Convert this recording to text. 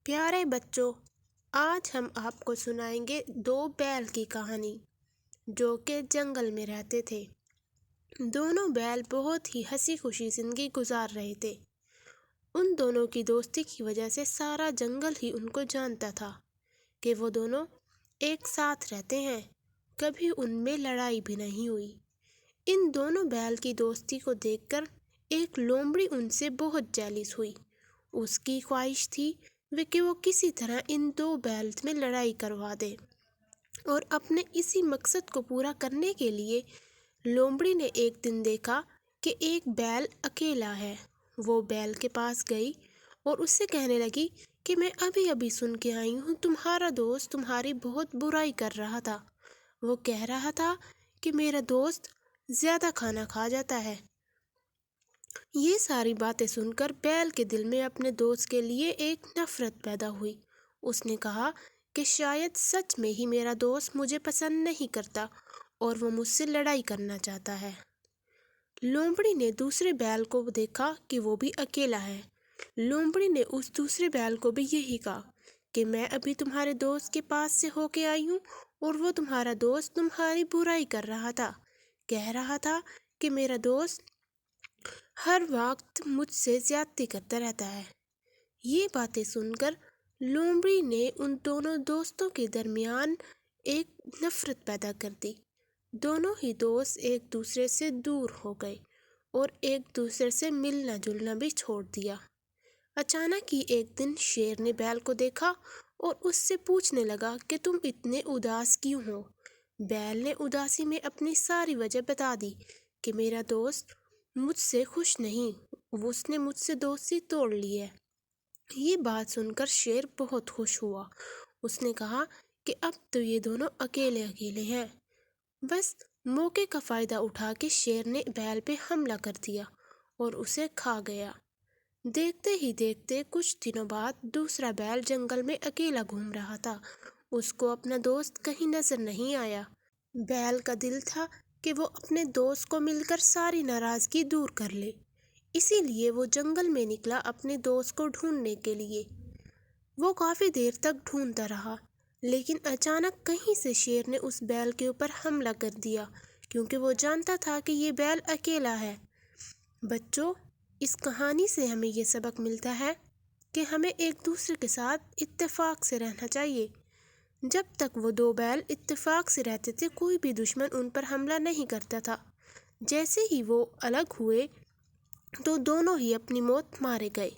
پیارے بچوں، آج ہم آپ کو سنائیں گے دو بیل کی کہانی جو کہ جنگل میں رہتے تھے۔ دونوں بیل بہت ہی ہنسی خوشی زندگی گزار رہے تھے۔ ان دونوں کی دوستی کی وجہ سے سارا جنگل ہی ان کو جانتا تھا کہ وہ دونوں ایک ساتھ رہتے ہیں، کبھی ان میں لڑائی بھی نہیں ہوئی۔ ان دونوں بیل کی دوستی کو دیکھ کر ایک لومڑی ان سے بہت جیلس ہوئی۔ اس کی خواہش تھی کہ وہ کسی طرح ان دو بیل میں لڑائی کروا دے، اور اپنے اسی مقصد کو پورا کرنے کے لیے لومڑی نے ایک دن دیکھا کہ ایک بیل اکیلا ہے۔ وہ بیل کے پاس گئی اور اس سے کہنے لگی کہ میں ابھی ابھی سن کے آئی ہوں تمہارا دوست تمہاری بہت برائی کر رہا تھا۔ وہ کہہ رہا تھا کہ میرا دوست زیادہ کھانا کھا جاتا ہے۔ یہ ساری باتیں سن کر بیل کے دل میں اپنے دوست کے لیے ایک نفرت پیدا ہوئی۔ اس نے کہا کہ شاید سچ میں ہی میرا دوست مجھے پسند نہیں کرتا اور وہ مجھ سے لڑائی کرنا چاہتا ہے۔ لومڑی نے دوسرے بیل کو دیکھا کہ وہ بھی اکیلا ہے۔ لومڑی نے اس دوسرے بیل کو بھی یہی کہا کہ میں ابھی تمہارے دوست کے پاس سے ہو کے آئی ہوں اور وہ تمہارا دوست تمہاری برائی کر رہا تھا، کہہ رہا تھا کہ میرا دوست ہر وقت مجھ سے زیادتی کرتا رہتا ہے۔ یہ باتیں سن کر لومڑی نے ان دونوں دوستوں کے درمیان ایک نفرت پیدا کر دی۔ دونوں ہی دوست ایک دوسرے سے دور ہو گئے اور ایک دوسرے سے ملنا جلنا بھی چھوڑ دیا۔ اچانک ہی ایک دن شیر نے بیل کو دیکھا اور اس سے پوچھنے لگا کہ تم اتنے اداس کیوں ہو؟ بیل نے اداسی میں اپنی ساری وجہ بتا دی کہ میرا دوست مجھ سے خوش نہیں، اس نے مجھ سے دوستی توڑ لی ہے۔ یہ بات سن کر شیر بہت خوش ہوا۔ اس نے کہا کہ اب تو یہ دونوں اکیلے اکیلے ہیں۔ بس موقع کا فائدہ اٹھا کے شیر نے بیل پہ حملہ کر دیا اور اسے کھا گیا۔ دیکھتے ہی دیکھتے کچھ دنوں بعد دوسرا بیل جنگل میں اکیلا گھوم رہا تھا۔ اس کو اپنا دوست کہیں نظر نہیں آیا۔ بیل کا دل تھا کہ وہ اپنے دوست کو مل کر ساری ناراضگی دور کر لے، اسی لیے وہ جنگل میں نکلا اپنے دوست کو ڈھونڈنے کے لیے۔ وہ کافی دیر تک ڈھونڈتا رہا، لیکن اچانک کہیں سے شیر نے اس بیل کے اوپر حملہ کر دیا، کیونکہ وہ جانتا تھا کہ یہ بیل اکیلا ہے۔ بچوں، اس کہانی سے ہمیں یہ سبق ملتا ہے کہ ہمیں ایک دوسرے کے ساتھ اتفاق سے رہنا چاہیے۔ جب تک وہ دو بیل اتفاق سے رہتے تھے کوئی بھی دشمن ان پر حملہ نہیں کرتا تھا۔ جیسے ہی وہ الگ ہوئے تو دونوں ہی اپنی موت مارے گئے۔